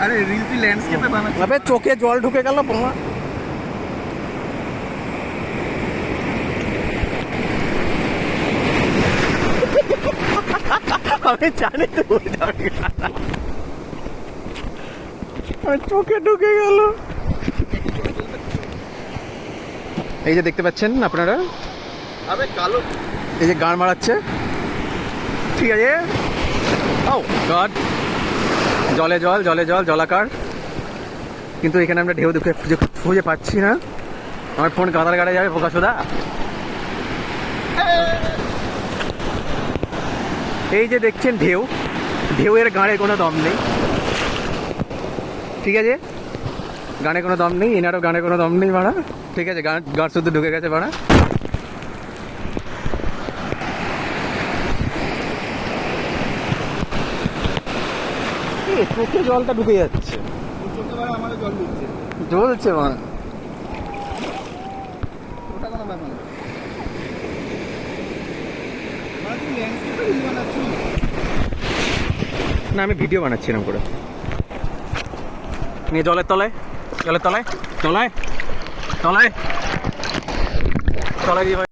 আরে রিলটি ল্যান্ডস্কেপে বানাচ্ছে। আবে চোখে জল ঢুকে গেল বোমা। আমি জানি তো চোখে ঢুকে গেল। এই যে দেখতে পাচ্ছেন আপনারা, আবে কালো এই যে গান মারাচ্ছে, ঠিক আছে। ও গড, জলে জল জলে জল জলাকার, কিন্তু এখানে আমরা ঢেউ দেখে খুঁজে পাচ্ছি না। আমার ফোন গাদার গাড়ে যাবে প্রকাশদা। এই যে দেখছেন ঢেউ, ঢেউয়ের গাঁড়ে কোনো দম নেই, ঠিক আছে। গানে কোনো দম নেই, এনারও গানে কোনো দম নেই বাড়া, ঠিক আছে। গান শুধু ঢুকে গেছে বাড়া। চোখে জলটা ঢুকে যাচ্ছে, চোখে ভাই আমাদের জল দিচ্ছে। জ্বলছে মা। ওটা কোনো ব্যাপার না। মানে তুই ল্যান্ডস্কেপে রিল বানাচ্ছিস? না, আমি ভিডিও বানাচ্ছিলাম করে। নিয়ে জলের তলায়, জলের তলায়, তলায় তলায় তলায় দিয়ে